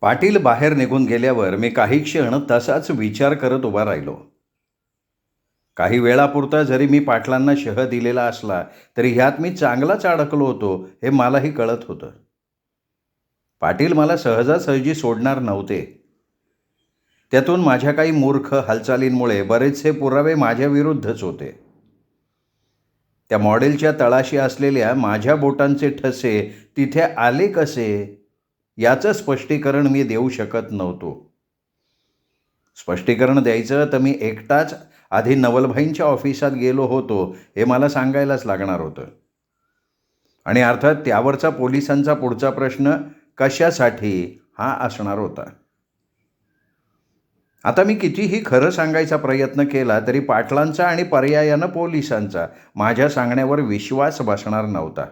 पाटील बाहेर निघून गेल्यावर मी काही क्षण तसाच विचार करत उभा राहिलो. काही वेळापुरता जरी मी पाटलांना शह दिलेला असला तरी ह्यात मी चांगलाच अडकलो होतो हे मलाही कळत होतं. पाटील मला सहजासहजी सोडणार नव्हते. त्यातून माझ्या काही मूर्ख हालचालींमुळे बरेचसे पुरावे माझ्या विरुद्धच होते. त्या मॉडेलच्या तळाशी असलेल्या माझ्या बोटांचे ठसे तिथे आले कसे याचं स्पष्टीकरण मी देऊ शकत नव्हतो. स्पष्टीकरण द्यायचं तर मी एकटाच आधी नवलभाईंच्या ऑफिसात गेलो होतो हे मला सांगायलाच लागणार होतं. आणि अर्थात त्यावरचा पोलिसांचा पुढचा प्रश्न कशासाठी हा असणार होता. आता मी कितीही खरं सांगायचा प्रयत्न केला तरी पाटलांचा आणि पर्यायानं पोलिसांचा माझ्या सांगण्यावर विश्वास बसणार नव्हता.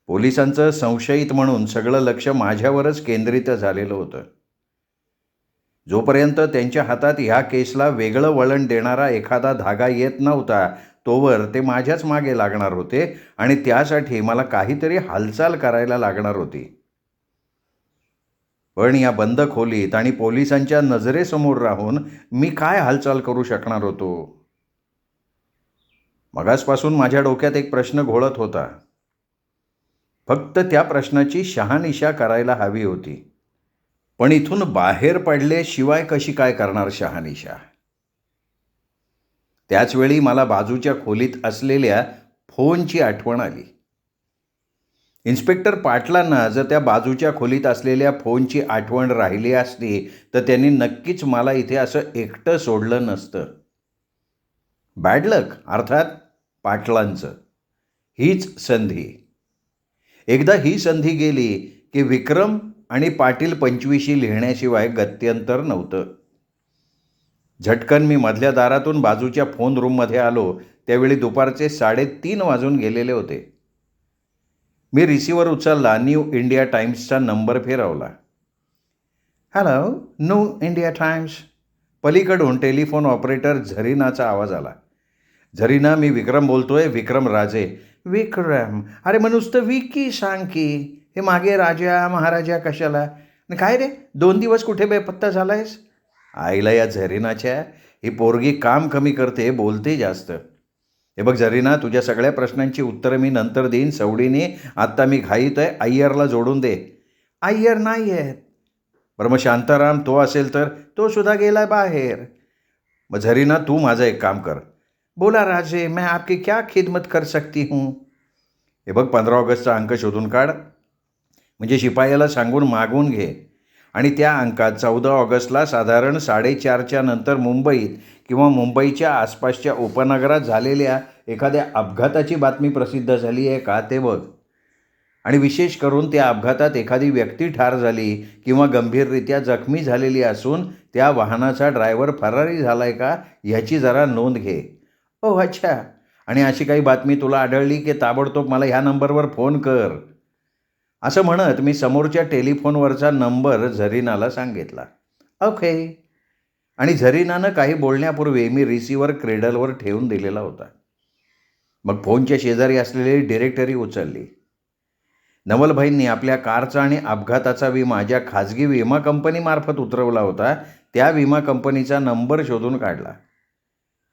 पोलिसांचं संशयित म्हणून सगळं लक्ष माझ्यावरच केंद्रित झालेलं होतं. जोपर्यंत त्यांच्या हातात ह्या केसला वेगळं वळण देणारा एखादा धागा येत नव्हता तोवर ते माझ्याच मागे लागणार होते आणि त्यासाठी मला काहीतरी हालचाल करायला लागणार होती. पण या बंद खोलीत आणि पोलिसांच्या नजरेसमोर राहून मी काय हालचाल करू शकणार होतो? मगासपासून माझ्या डोक्यात एक प्रश्न घोळत होता. फक्त त्या प्रश्नाची शहानिशा करायला हवी होती. पण इथून बाहेर पडल्याशिवाय कशी काय करणार शहानिशा? त्याचवेळी मला बाजूच्या खोलीत असलेल्या फोनची आठवण आली. इन्स्पेक्टर पाटलांना जर त्या बाजूच्या खोलीत असलेल्या फोनची आठवण राहिली असती तर त्यांनी नक्कीच मला इथे असं एकटं सोडलं नसतं. बॅड लक अर्थात पाटलांचं. हीच संधी. एकदा ही संधी गेली की विक्रम आणि पाटील 25 लिहिण्याशिवाय गत्यंतर नव्हतं. झटकन मी मधल्या दारातून बाजूच्या फोन रूममध्ये आलो त्यावेळी दुपारचे 3:30 वाजून गेलेले होते. मी रिसिव्हर उचलला. न्यू इंडिया टाइम्सचा नंबर फिरवला. Hello, new India times. पलीकडून टेलिफोन ऑपरेटर झरीनाचा आवाज आला. झरीना, मी विक्रम बोलतोय. विक्रम राजे. विक्रम? अरे मग नुसतं विकी सांग की. हे मागे राजा महाराजा कशाला? काय रे, 2 दिवस कुठे बेपत्ता झालायस? आईला या झरीनाच्या, ही पोरगी काम कमी करते, बोलते जास्त. हे बघ झरीना, तुझ्या सगळ्या प्रश्नांची उत्तरं मी नंतर देईन सवडीने. आत्ता मी घाईत आहे. अय्यरला जोडून दे. अय्यर नाही आहेत. बरं मग शांताराम तो असेल तर? तो सुद्धा गेला बाहेर. मग झरीना, तू माझं एक काम कर. बोला राजे, मैं आपकी क्या खिदमत कर सकती हूँ? हे बघ, 15 ऑगस्टचा अंक शोधून काढ. म्हणजे शिपायाला सांगून मागून घे. आणि त्या अंकात 14 ऑगस्टला साधारण 4:30च्या नंतर मुंबईत किंवा मुंबईच्या आसपासच्या उपनगरात झालेल्या एखाद्या अपघाताची बातमी प्रसिद्ध झाली आहे का ते बघ. आणि विशेष करून त्या अपघातात एखादी व्यक्ती ठार झाली किंवा गंभीररित्या जखमी झालेली असून त्या वाहनाचा ड्रायव्हर फरारी झाला आहे का ह्याची जरा नोंद घे. ओ अच्छा. आणि अशी काही बातमी तुला आढळली की ताबडतोब मला ह्या नंबरवर फोन कर. असं म्हणत मी समोरच्या टेलिफोनवरचा नंबर झरीनाला सांगितला. ओके. आणि झरीनानं काही बोलण्यापूर्वी मी रिसिव्हर क्रेडलवर ठेवून दिलेला होता. मग फोनच्या शेजारी असलेली डिरेक्टरी उचलली. नवलभाईंनी आपल्या कारचा आणि अपघाताचा विमा ज्या खाजगी विमा कंपनीमार्फत उतरवला होता त्या विमा कंपनीचा नंबर शोधून काढला.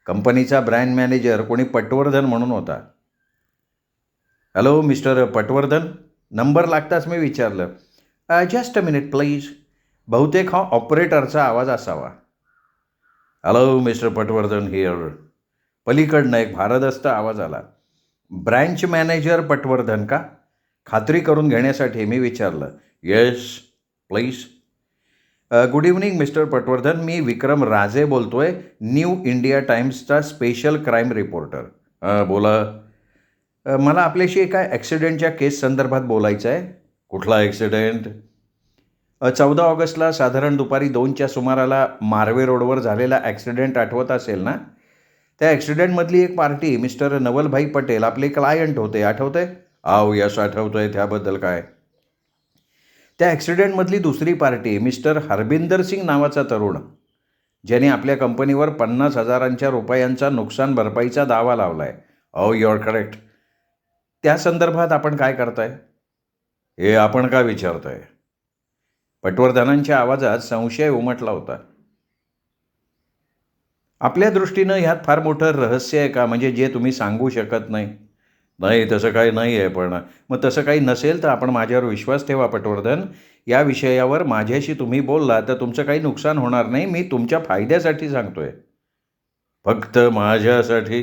कंपनीचा ब्रँड मॅनेजर कोणी पटवर्धन म्हणून होता. Hello mister Patwardhan. नंबर लागताच मी विचारलं. Just a minute please. बहुतेक हा ऑपरेटरचा आवाज असावा. Hello mister Patwardhan here. पलीकडनं एक भारदस्त आवाज आला. ब्रँच मॅनेजर पटवर्धन का? खात्री करून घेण्यासाठी मी विचारलं. Yes please. Good evening mister Patwardhan. मी विक्रम राजे बोलतोय, न्यू इंडिया टाइम्सचा स्पेशल क्राईम रिपोर्टर. बोला. मला आपल्याशी एका ॲक्सिडेंटच्या केस संदर्भात बोलायचं आहे. कुठला ॲक्सिडेंट? 14 ऑगस्टला साधारण दुपारी 2च्या सुमाराला मार्वे रोडवर झालेला ॲक्सिडेंट आठवत असेल ना? त्या ॲक्सिडेंटमधली एक पार्टी मिस्टर नवलभाई पटेल आपले क्लायंट होते, आठवतं आहे? यस आठवतं आहे. त्याबद्दल काय? त्या ॲक्सिडेंटमधली दुसरी पार्टी मिस्टर हरबिंदर सिंग नावाचा तरुण, ज्याने आपल्या कंपनीवर 50,000 रुपयांचा नुकसान भरपाईचा दावा लावला आहे. You are correct. त्या संदर्भात आपण काय करताय? हे आपण का विचारताय? पटवर्धनांच्या आवाजात संशय उमटला होता. आपल्या दृष्टीनं ह्यात फार मोठं रहस्य आहे का, म्हणजे जे तुम्ही सांगू शकत नाही? नाही, तसं काही नाही आहे. पण मग तसं काही नसेल तर आपण माझ्यावर विश्वास ठेवा पटवर्धन. या विषयावर माझ्याशी तुम्ही बोलला तर तुमचं काही नुकसान होणार नाही. मी तुमच्या फायद्यासाठी सांगतोय. फक्त माझ्यासाठी?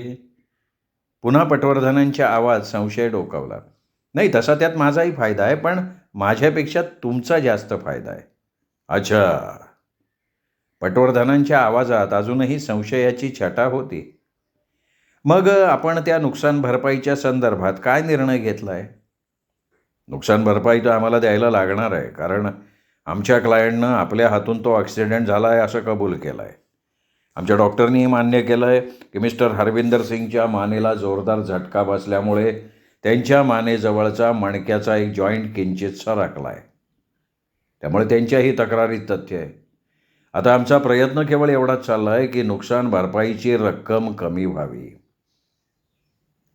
पुन्हा पटवर्धनांच्या आवाज संशय डोकावला. नाही, तसा त्यात माझाही फायदा आहे, पण माझ्यापेक्षा तुमचा जास्त फायदा आहे. अच्छा. पटवर्धनांच्या आवाजात अजूनही संशयाची छटा होती. मग आपण त्या नुकसान भरपाईच्या संदर्भात काय निर्णय घेतला आहे? नुकसान भरपाई तर आम्हाला द्यायला लागणार आहे, कारण आमच्या क्लायंटनं आपल्या हातून तो ॲक्सिडेंट झाला आहे असं कबूल केलं आहे. आमच्या डॉक्टरनी मान्य केलं आहे की मिस्टर हरविंदर सिंगच्या मानेला जोरदार झटका बसल्यामुळे त्यांच्या मानेजवळचा मणक्याचा एक जॉईंट किंचित सरकला आहे. त्यामुळे त्यांच्याही तक्रारीत तथ्य आहे. आता आमचा प्रयत्न केवळ एवढाच चालला आहे की नुकसान भरपाईची रक्कम कमी व्हावी.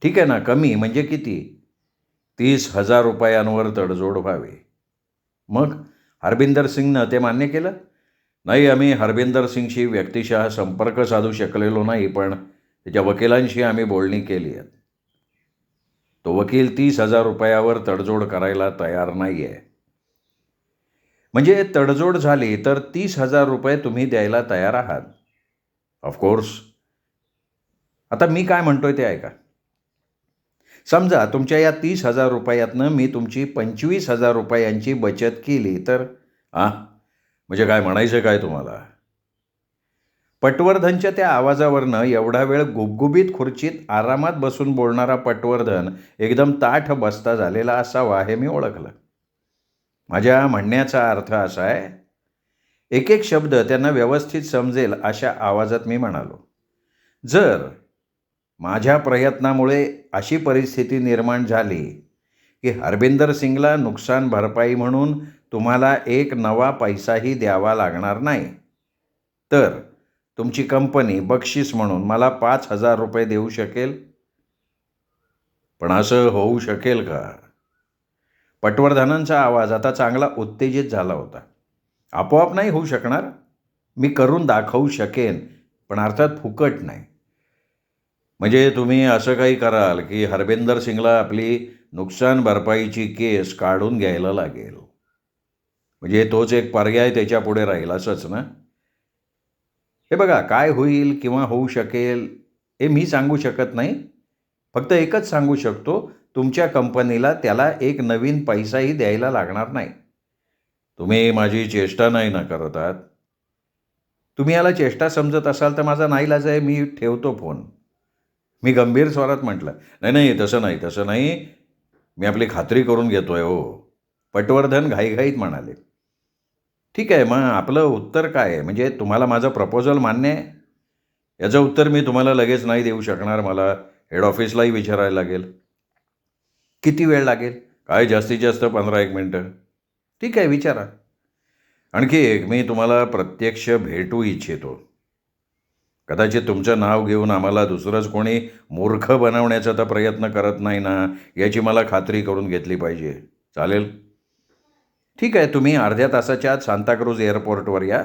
ठीक आहे ना, कमी म्हणजे किती? 30,000 रुपयांवर तडजोड व्हावी. मग हरविंदर सिंगनं ते मान्य केलं? नाही, आम्ही हरविंदर सिंगशी व्यक्तिशः संपर्क साधू शकलेलो नाही, पण त्याच्या वकिलांशी आम्ही बोलणी केली आहेत. तो वकील 30,000 रुपयावर तडजोड करायला तयार नाही आहे. म्हणजे तडजोड झाली तर 30,000 रुपये तुम्ही द्यायला तयार आहात? ऑफकोर्स. आता मी काय म्हणतोय ते ऐका. समजा तुमच्या या 30,000 रुपयातनं मी तुमची 25,000 रुपयांची बचत केली तर? म्हणजे काय म्हणायचं काय तुम्हाला? पटवर्धनच्या त्या आवाजावरनं एवढा वेळ गुबगुबीत खुर्चीत आरामात बसून बोलणारा पटवर्धन एकदम ताठ बसता झालेला असावा हे मी ओळखलं. माझ्या म्हणण्याचा अर्थ असा आहे, एक एक शब्द त्यांना व्यवस्थित समजेल अशा आवाजात मी म्हणालो. जर माझ्या प्रयत्नामुळे अशी परिस्थिती निर्माण झाली की हरविंदर सिंगला नुकसान भरपाई म्हणून तुम्हाला एक नवा पैसाही द्यावा लागणार नाही, तर तुमची कंपनी बक्षीस म्हणून मला 5,000 रुपये देऊ शकेल? पण असं होऊ शकेल का? पटवर्धनांचा आवाज आता चांगला उत्तेजित झाला होता. आपोआप नाही होऊ शकणार. मी करून दाखवू शकेन, पण अर्थात फुकट नाही. म्हणजे तुम्ही असं काही कराल की हरविंदर सिंगला आपली नुकसान भरपाईची केस काढून घ्यायला लागेल? म्हणजे तोच एक पर्याय त्याच्या पुढे राहील असंच ना? हे बघा, काय होईल किंवा होऊ शकेल हे मी सांगू शकत नाही. फक्त एकच सांगू शकतो, तुमच्या कंपनीला त्याला एक नवीन पैसाही द्यायला लागणार नाही. तुम्ही माझी चेष्टा नाही ना करत आहात? तुम्ही याला चेष्टा समजत असाल तर माझा नाईलाज आहे, मी ठेवतो फोन. मी गंभीर स्वरात म्हटलं. नाही, तसं नाही. मी आपली खात्री करून घेतोय हो. पटवर्धन घाईघाईत म्हणाले. ठीक आहे, मग आपलं उत्तर काय आहे? म्हणजे तुम्हाला माझं प्रपोजल मान्य आहे? याचं उत्तर मी तुम्हाला लगेच नाही देऊ शकणार. मला हेड ऑफिसलाही विचारायला लागेल. किती वेळ लागेल? काय जास्तीत जास्त 15-1 मिनटं. ठीक आहे, विचारा. आणखी एक, मी तुम्हाला प्रत्यक्ष भेटू इच्छितो. कदाचित तुमचं नाव घेऊन आम्हाला दुसरंच कोणी मूर्ख बनवण्याचा तर प्रयत्न करत नाही ना, याची मला खात्री करून घेतली पाहिजे. चालेल? ठीक आहे, तुम्ही अर्ध्या तासाच्या आत सांताक्रूझ एअरपोर्टवर या.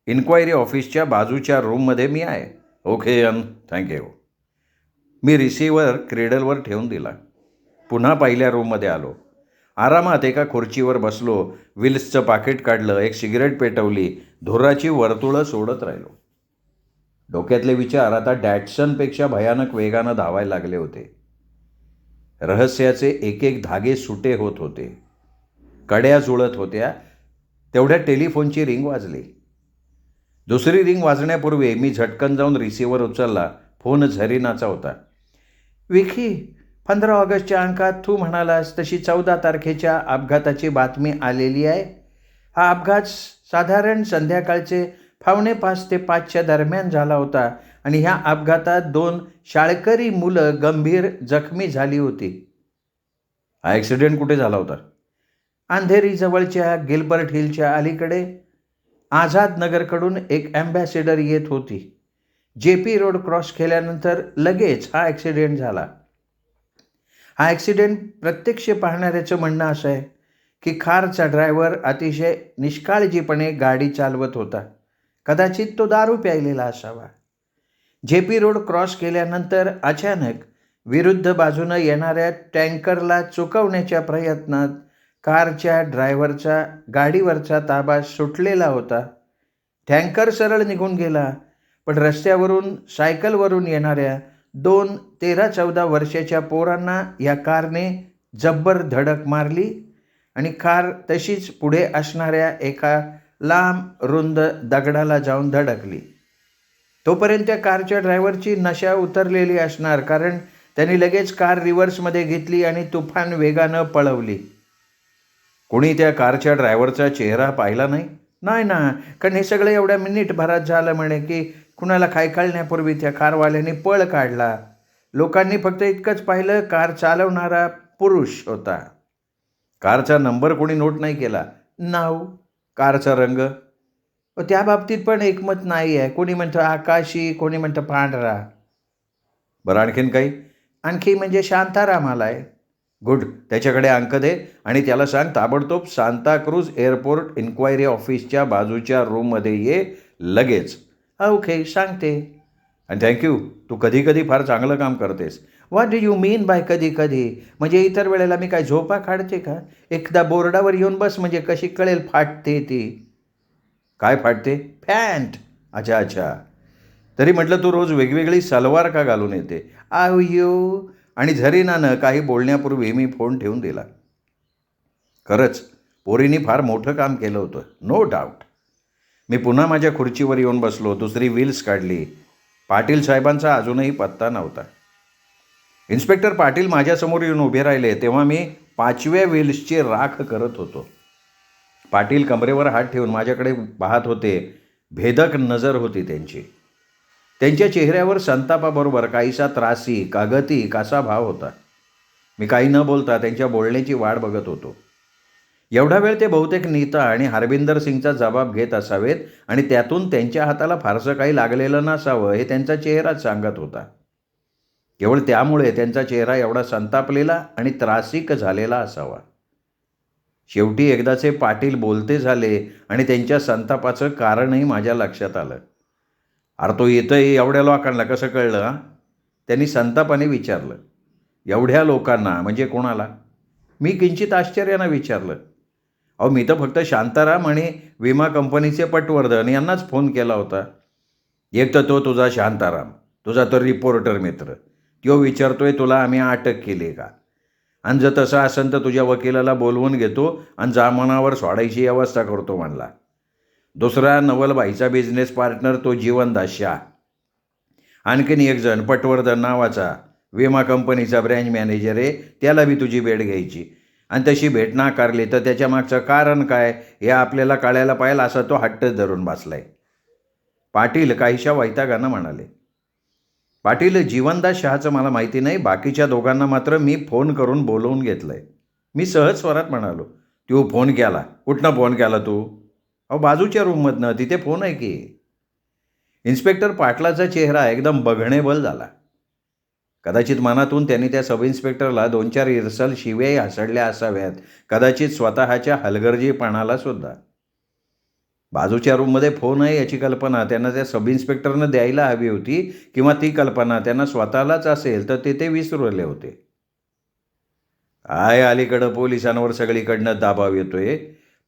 इन्क्वायरी ऑफिसच्या बाजूच्या रूममध्ये मी आहे. Okay thank you. मी रिसिव्हर क्रेडलवर ठेवून दिला. पुन्हा पहिल्या रूममध्ये आलो. आरामात एका खुर्चीवर बसलो. विल्सचं पाकिट काढलं, एक सिगरेट पेटवली, धुराची वर्तुळं सोडत राहिलो. डोक्यातले विचार आता डॅटसनपेक्षा भयानक वेगानं धावायला लागले होते. रहस्याचे एक एक धागे सुटे होत होते. कड्या जुळत होत्या. तेवढ्या टेलिफोनची रिंग वाजली. दुसरी रिंग वाजण्यापूर्वी मी झटकन जाऊन रिसिव्हर उचलला. फोन झरीनाचा होता. विकी, 15 ऑगस्टच्या अंकात तू म्हणालास तशी 14 तारखेच्या अपघाताची बातमी आलेली आहे. हा अपघात साधारण संध्याकाळचे 4:45 ते 5च्या दरम्यान झाला होता आणि ह्या अपघातात 2 शाळकरी मुलं गंभीर जखमी झाली होती. हा ॲक्सिडेंट कुठे झाला होता? अंधेरीजवळच्या गिल्बर्ट हिलच्या अलीकडे. आझाद नगरकडून एक ॲम्बॅसेडर येत होती. JP रोड क्रॉस केल्यानंतर लगेच हा ॲक्सिडेंट झाला. हा ॲक्सिडेंट प्रत्यक्ष पाहणाऱ्याचं म्हणणं असं आहे की कारचा ड्रायव्हर अतिशय निष्काळजीपणे गाडी चालवत होता. कदाचित तो दारू प्यायलेला असावा. JP रोड क्रॉस केल्यानंतर अचानक विरुद्ध बाजूनं येणाऱ्या टँकरला चुकवण्याच्या प्रयत्नात कारच्या ड्रायव्हरचा गाडीवरचा ताबा सुटलेला होता. टँकर सरळ निघून गेला, पण रस्त्यावरून सायकलवरून येणाऱ्या 2 13-14 वर्षाच्या पोरांना या कारने जब्बर धडक मारली आणि कार तशीच पुढे असणाऱ्या एका लांब रुंद दगडाला जाऊन धडकली. तोपर्यंत त्या कारच्या ड्रायव्हरची नशा उतरलेली असणार, कारण त्यांनी लगेच कार रिव्हर्समध्ये घेतली आणि तुफान वेगानं पळवली. कोणी त्या कारच्या ड्रायव्हरचा चेहरा पाहिला नाही? नाही ना, कारण हे सगळं एवढ्या मिनिटभरात झालं म्हणे की कुणाला काय कळण्यापूर्वी त्या कारवाल्याने पळ काढला. लोकांनी फक्त इतकंच पाहिलं, कार चालवणारा पुरुष होता. कारचा नंबर कोणी नोट नाही केला, नाव, कारचा रंग. त्या बाबतीत पण एकमत नाही आहे. कोणी म्हणतं आकाशी, कोणी म्हणतं पांढरा. बरं, आणखीन काही? आणखी म्हणजे शांताराम आलाय. गुड, त्याच्याकडे अंक दे आणि त्याला सांग ताबडतोब सांताक्रूज एअरपोर्ट इन्क्वायरी ऑफिसच्या बाजूच्या रूममध्ये ये लगेच. ओके, सांगते. आणि थँक्यू, तू कधी कधी फार चांगलं काम करतेस. What do you mean by कधी कधी? म्हणजे इतर वेळेला मी काय झोपा काढते का? एकदा बोर्डावर येऊन बस, म्हणजे कशी कळेल फाटते ती. काय फाटते? पॅन्ट. अच्छा अच्छा. तरी म्हटलं तू रोज वेगवेगळी सलवार का घालून येते? आव यू. आणि झरीनानं काही बोलण्यापूर्वी मी फोन ठेवून दिला. खरंच पोरींनी फार मोठं काम केलं होतं, नो डाऊट. मी पुन्हा माझ्या खुर्चीवर येऊन बसलो. दुसरी व्हील्स काढली. पाटील साहेबांचा अजूनही पत्ता नव्हता. इन्स्पेक्टर पाटील माझ्यासमोर येऊन उभे राहिले तेव्हा मी 5व्या व्हील्सची राख करत होतो. पाटील कमरेवर हात ठेवून माझ्याकडे पाहत होते. भेदक नजर होती त्यांची. त्यांच्या चेहऱ्यावर संतापाबरोबर काहीसा त्रासी, कागतिक असा भाव होता. मी काही न बोलता त्यांच्या बोलण्याची वाट बघत होतो. एवढा वेळ ते बहुतेक नीता आणि हरविंदर सिंगचा जबाब घेत असावेत आणि त्यातून त्यांच्या हाताला फारसं काही लागलेलं नसावं हे त्यांचा चेहराच सांगत होता. केवळ त्यामुळे त्यांचा चेहरा एवढा संतापलेला आणि त्रासिक झालेला असावा. शेवटी एकदाचे पाटील बोलते झाले आणि त्यांच्या संतापाचं कारणही माझ्या लक्षात आलं. अरे तो येतंय एवढ्या लोकांना कसं कळलं? हां, त्यांनी संतापाने विचारलं. एवढ्या लोकांना म्हणजे कोणाला? मी किंचित आश्चर्यानं विचारलं. अहो, मी तर फक्त शांताराम आणि विमा कंपनीचे पटवर्धन यांनाच फोन केला होता. एक तर तो तुझा शांताराम, तुझा तर रिपोर्टर मित्र, तो विचारतोय तुला आम्ही अटक केली का? आणि जर तसं असेल तर तुझ्या वकिलाला बोलवून घेतो आणि जामिनावर सोडायची व्यवस्था करतो म्हणला. दुसरा नवलबाईचा बिझनेस पार्टनर तो जीवनदास शाह. आणखीन एक जण पटवर्धन नावाचा विमा कंपनीचा ब्रँच मॅनेजर आहे, त्याला बी तुझी भेट घ्यायची. आणि तशी भेट नाकारली तर त्याच्या मागचं कारण काय हे आपल्याला कळायला पाहिजे, असा तो हट्टच धरून बसलाय. पाटील काहीशा वैतागानं म्हणाले. पाटील, जीवनदास शहाचं मला माहिती नाही, बाकीच्या दोघांना मात्र मी फोन करून बोलवून घेतलंय. मी सहज स्वरात म्हणालो. तू फोन केला? कुठनं फोन केला तू? अहो, बाजूच्या रूममधनं, तिथे फोन आहे की. इन्स्पेक्टर पाटलाचा चेहरा एकदम बघणेबल झाला. कदाचित मनातून त्यांनी त्या सब इन्स्पेक्टरला 2-4 इरसल शिव्याही हसडल्या असाव्यात, कदाचित स्वतःच्या हलगर्जीपणाला सुद्धा. बाजूच्या रूममध्ये फोन आहे याची कल्पना त्यांना त्या सब इन्स्पेक्टरनं द्यायला हवी होती, किंवा ती कल्पना त्यांना स्वतःलाच असेल तर ते विसरले होते. काय अलीकडं पोलिसांवर सगळीकडनं दबाव येतोय,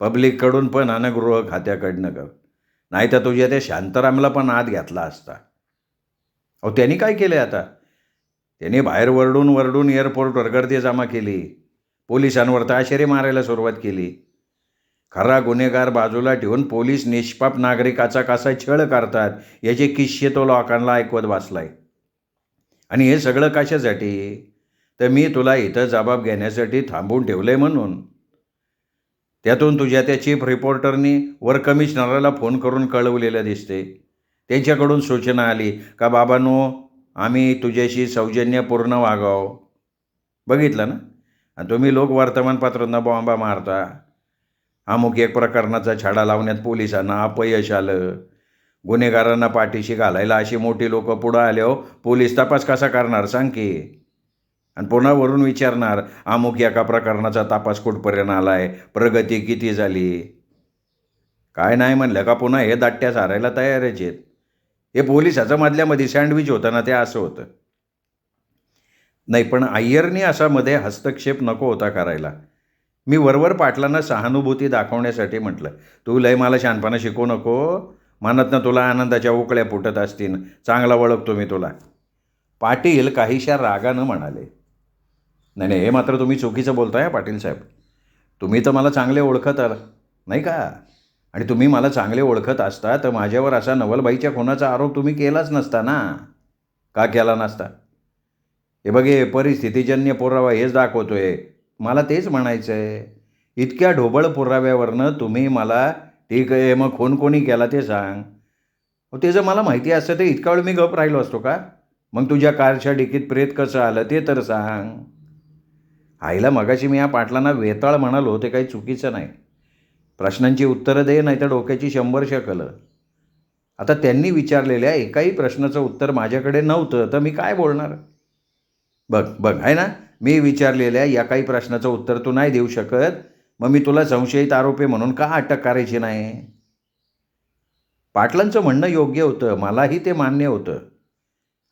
पब्लिककडून पण आणि गृह खात्याकडनं कर. नाही तर तुझ्या त्या शांतारामला पण आत घातला असता. अहो, त्यांनी काय केलं आता? त्यांनी बाहेर वरडून एअरपोर्टवर गर्दी जमा केली. पोलिसांवर ताशेरे मारायला सुरुवात केली. खरा गुन्हेगार बाजूला ठेवून पोलीस निष्पाप नागरिकाचा कसा छळ करतात याचे किस्से तो लोकांना ऐकवत बसलाय. आणि हे सगळं कशासाठी? तर मी तुला इथं जबाब घेण्यासाठी थांबून ठेवलंय म्हणून. त्यातून तुझ्या त्या चीफ रिपोर्टरनी वर कमिशनरला फोन करून कळवलेलं दिसते. त्यांच्याकडून सूचना आली का बाबांनो, आम्ही तुझ्याशी सौजन्यपूर्ण वागावं. बघितलं ना? आणि तुम्ही लोक वर्तमानपत्रांना बॉम्बा मारता. अमुक एक प्रकरणाचा छडा लावण्यात पोलिसांना अपयश आलं. गुन्हेगारांना पाठीशी घालायला अशी मोठी लोकं पुढं आल्यावर पोलीस तपास कसा करणार सांग की? आणि पुन्हा वरून विचारणार अमुक एका प्रकरणाचा तपास कुठपर्यंत आला आहे, प्रगती किती झाली. काय नाही म्हणलं का पुन्हा हे दाट्ट्या सारायला तयारच आहेत. हे पोलिसाचं मधल्यामध्ये सँडविच होतं ना, ते असं होतं. नाही, पण अय्यरनी असा मध्ये हस्तक्षेप नको होता करायला. मी वरवर पाटलांना सहानुभूती दाखवण्यासाठी म्हटलं, तू लय मला शहाणपणा शिकवू नको. मनातनं तुला आनंदाच्या उकळ्या फुटत असतील, चांगला ओळखतो मी तुला. पाटील काहीशा रागानं म्हणाले, नाही नाही, हे मात्र तुम्ही चुकीचं बोलताय पाटील साहेब. तुम्ही तर मला चांगले ओळखत नाही का, आणि तुम्ही मला चांगले ओळखत असता तर माझ्यावर असा नवलबाईच्या खुनाचा आरोप तुम्ही केलाच नसता ना. का केला नसता? हे बघे, परिस्थितीजन्य पुरावा हेच दाखवतोय. मला तेच म्हणायचं आहे. इतक्या ढोबळ पुराव्यावरनं तुम्ही मला ठीक आहे मग खून कोणी केला ते सांग. ते जर मला माहिती असतं तर इतका वेळ मी गप राहिलो असतो का? मग तुझ्या कारच्या डिकीत प्रेत कसं आलं ते तर सांग. आईला मगाशी मी या पाटलांना वेताळ म्हणालो ते काही चुकीचं नाही. प्रश्नांची उत्तरं दे, नाही तर डोक्याची 100 शकलं. आता त्यांनी विचारलेल्या एकाही प्रश्नाचं उत्तर माझ्याकडे नव्हतं तर मी काय बोलणार? बघ बघ आहे ना, मी विचारलेल्या या काही प्रश्नाचं उत्तर तू नाही देऊ शकत, मग मी तुला संशयित आरोपी म्हणून का अटक करायची नाही? पाटलांचं म्हणणं योग्य होतं, मलाही ते मान्य होतं.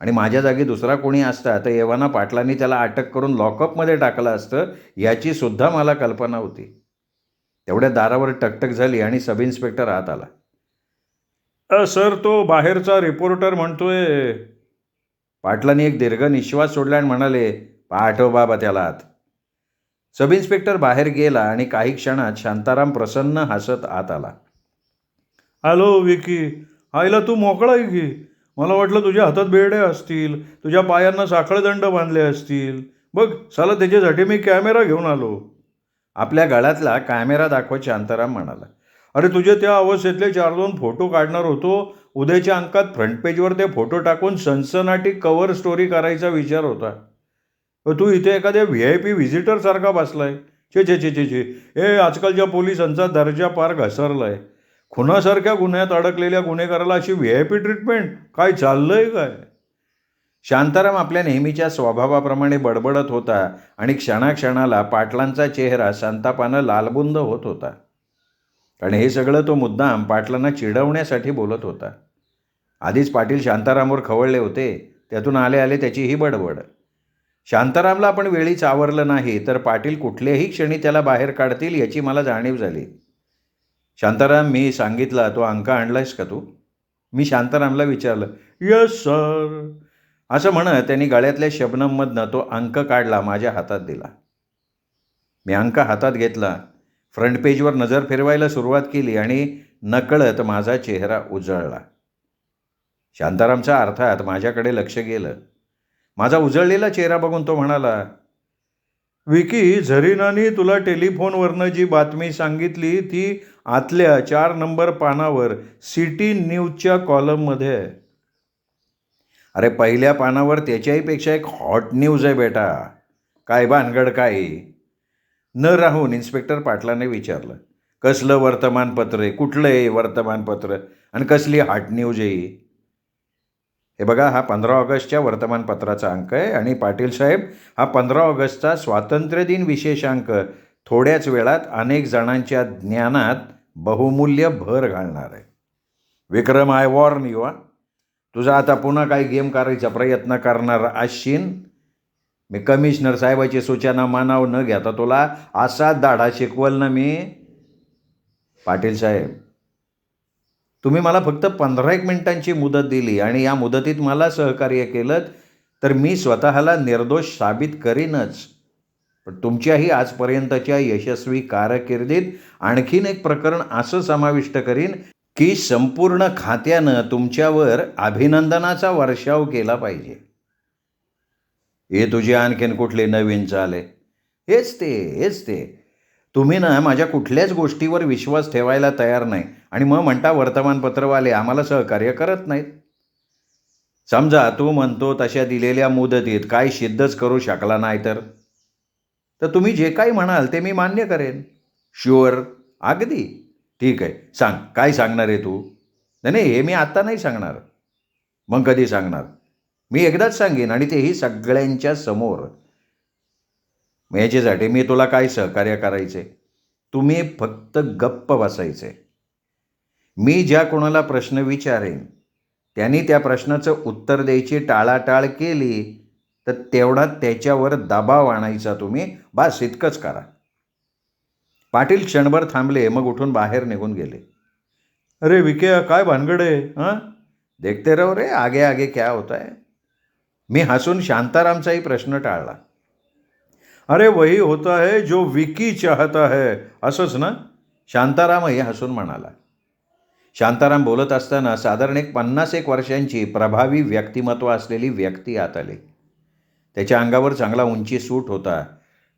आणि माझ्या जागी दुसरा कोणी असता तर एव्हाना पाटलांनी त्याला अटक करून लॉकअपमध्ये टाकलं असतं, याची सुद्धा मला कल्पना होती. तेवढ्या दारावर टकटक झाली आणि सब इन्स्पेक्टर आत आला. सर, तो बाहेरचा रिपोर्टर म्हणतोय. पाटलांनी एक दीर्घ निश्वास सोडला आणि म्हणाले, पाठव बाबा त्याला आत. सब इन्स्पेक्टर बाहेर गेला आणि काही क्षणात शांताराम प्रसन्न हसत आत आला. हॅलो विकी, आईला तू मोकळा आहे की? मला वाटलं तुझ्या हातात बेड्या असतील, तुझ्या पायांना साखळदंड बांधले असतील. बघ साला, त्याच्यासाठी मी कॅमेरा घेऊन आलो. आपल्या गळ्यातला कॅमेरा दाखवत शांताराम म्हणाला, अरे तुझे त्या अवस्थेतले 4-2 फोटो काढणार होतो. उद्याच्या अंकात फ्रंट पेजवर ते फोटो टाकून सनसनाटी कव्हर स्टोरी करायचा विचार होता. तू इथे एखाद्या VIP व्हिजिटर सारखा बसलाय. छे छे छे छे छे. हे आजकालच्या पोलिसांचा दर्जा फार घसरलाय. खुनासारख्या गुन्ह्यात अडकलेल्या गुन्हेगाराला अशी VIP ट्रीटमेंट? काय चाललंय काय? शांताराम आपल्या नेहमीच्या स्वभावाप्रमाणे बडबडत होता आणि क्षणाक्षणाला पाटलांचा चेहरा संतापानं लालबुंद होत होता. कारण हे सगळं तो मुद्दाम पाटलांना चिडवण्यासाठी बोलत होता. आधीच पाटील शांतारामवर खवळले होते, त्यातून आले आले त्याची ही बडबड. शांतारामला आपण वेळीच आवरलं नाही तर पाटील कुठल्याही क्षणी त्याला बाहेर काढतील याची मला जाणीव झाली. शांताराम, मी सांगितला तो अंक आणलायस का तू? मी शांतारामला विचारलं. Yes sir. असं म्हणत त्यांनी गळ्यातल्या शबनममधनं तो अंक काढला, माझ्या हातात दिला. मी अंक हातात घेतला, फ्रंट पेजवर नजर फिरवायला सुरुवात केली आणि नकळत माझा चेहरा उजळला. शांतारामचा अर्थात माझ्याकडे लक्ष गेलं. माझा उजळलेला चेहरा बघून तो म्हणाला, विकी, झरीनानी तुला टेलिफोनवरनं जी बातमी सांगितली ती आतल्या 4 नंबर पानावर सिटी न्यूजच्या कॉलममध्ये आहे. अरे पहिल्या पानावर त्याच्याही पेक्षा एक हॉट न्यूज आहे बेटा. काय भानगड काय? न राहून इन्स्पेक्टर पाटलाने विचारलं. कसलं वर्तमानपत्र आहे? कुठलं आहे वर्तमानपत्र? आणि कसली हॉट न्यूज आहे? हे बघा, हा 15 ऑगस्टच्या वर्तमानपत्राचा अंक आहे आणि पाटील साहेब, हा 15 ऑगस्टचा स्वातंत्र्यदिन विशेषांक थोड्याच वेळात अनेक जणांच्या ज्ञानात बहुमूल्य भर घालणार आहे. विक्रम, आय वॉर्न यू. तुझा आता पुन्हा काही गेम करायचा प्रयत्न करणार असशील, मी कमिशनर साहेबाची सूचना मानाव न घेता तुला असा दाढा शिकवल ना मी. पाटील साहेब, तुम्ही मला फक्त 15 मिनिटांची मुदत दिली आणि या मुदतीत मला सहकार्य केलं तर मी स्वतःला निर्दोष साबित करीनच. पण तुमच्याही आजपर्यंतच्या यशस्वी कारकिर्दीत आणखीन एक प्रकरण असं समाविष्ट करीन की संपूर्ण खात्यानं तुमच्यावर अभिनंदनाचा वर्षाव केला पाहिजे. हे तुझी आणखीन कुठली नवीन चाल आहे? हेच ते. तुम्ही ना माझ्या कुठल्याच गोष्टीवर विश्वास ठेवायला तयार नाही आणि मग म्हणता वर्तमानपत्रवाले आम्हाला सहकार्य करत नाहीत. समजा तू म्हणतो तशा दिलेल्या मुदतीत काय सिद्धच करू शकला नाही तर तुम्ही जे काही म्हणाल ते मी मान्य करेन. शुअर? अगदी ठीक आहे. सांग, काय सांगणार आहे तू? नाही, हे मी आत्ता नाही सांगणार. मग कधी सांगणार? मी एकदाच सांगेन आणि तेही सगळ्यांच्या समोर. मग याच्यासाठी मी तुला काय सहकार्य करायचे? तुम्ही फक्त गप्प बसायचे. मी ज्या कोणाला प्रश्न विचारेन त्यांनी त्या प्रश्नाचं उत्तर द्यायची टाळाटाळ केली तर तेवढा त्याच्यावर दबाव आणायचा तुम्ही. बस इतकंच करा. पाटील क्षणभर थांबले, मग उठून बाहेर निघून गेले. अरे विके, काय भानगड आहे? हां, देखते रहो रे, आगे आगे क्या होता है. मी हसून शांतारामचाही प्रश्न टाळला. अरे वही होता है जो विकी चाहता है, असंच ना? शांतारामही हसून म्हणाला. शांताराम बोलत असताना साधारण 50 वर्षांची प्रभावी व्यक्तिमत्व असलेली व्यक्ती आत आली. त्याच्या अंगावर चांगला उंची सूट होता,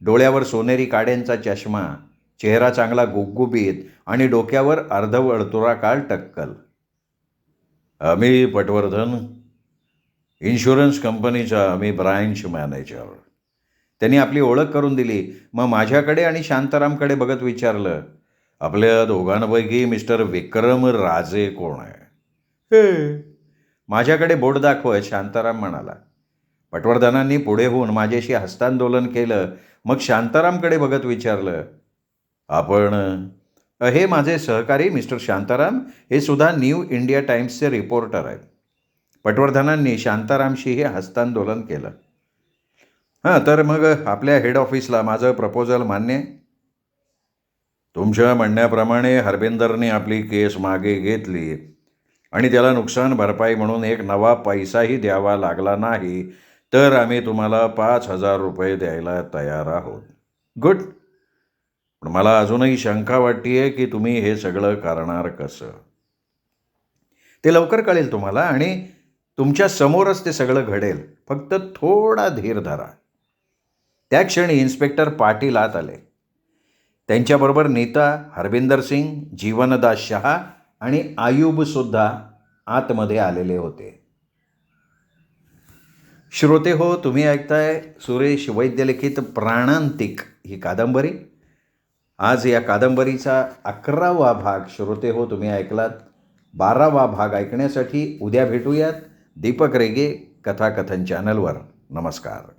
डोळ्यावर सोनेरी काड्यांचा चष्मा, चेहरा चांगला गुबगुबीत आणि डोक्यावर अर्धवर्तुळाकार टक्कल. मी पटवर्धन, इन्शुरन्स कंपनीचा मी ब्रांच मॅनेजर. त्यांनी आपली ओळख करून दिली. मग माझ्याकडे आणि शांतारामकडे बघत विचारलं, आपल्या दोघांपैकी मिस्टर विक्रम राजे कोण आहे? हे माझ्याकडे बोट दाखवत शांताराम म्हणाला. पटवर्धनांनी पुढे होऊन माझ्याशी हस्तांदोलन केलं. मग शांतारामकडे बघत विचारलं, आपण? हे माझे सहकारी मिस्टर शांताराम, हे सुद्धा न्यू इंडिया टाइम्सचे रिपोर्टर आहेत. पटवर्धनांनी शांतारामशीही हस्तांदोलन केलं. हां, तर मग आपल्या हेड ऑफिसला माझं प्रपोजल मान्य आहे? तुमच्या म्हणण्याप्रमाणे हरबिंदरने आपली केस मागे घेतली आणि त्याला नुकसान भरपाई म्हणून एक नवा पैसाही द्यावा लागला नाही तर आम्ही तुम्हाला 5,000 रुपये द्यायला तयार आहोत. गुड. पण मला अजूनही शंका वाटते की तुम्ही हे सगळं करणार कसं? ते लवकर कळेल तुम्हाला आणि तुमच्या समोरच ते सगळं घडेल. फक्त थोडा धीर धरा. त्या क्षणी इन्स्पेक्टर पाटील आत आले. त्यांच्याबरोबर नीता, हरबिंदर सिंग, जीवनदास शहा आणि आयुबसुद्धा आतमध्ये आलेले होते. श्रोते हो, तुम्ही ऐकताय सुरेश वैद्य लिखित प्राणांतिक ही कादंबरी. आज या कादंबरीचा 11वा भाग श्रोते हो तुम्ही ऐकलात. 12वा भाग ऐकण्यासाठी उद्या भेटूयात दीपक रेगे कथाकथन चॅनलवर. नमस्कार.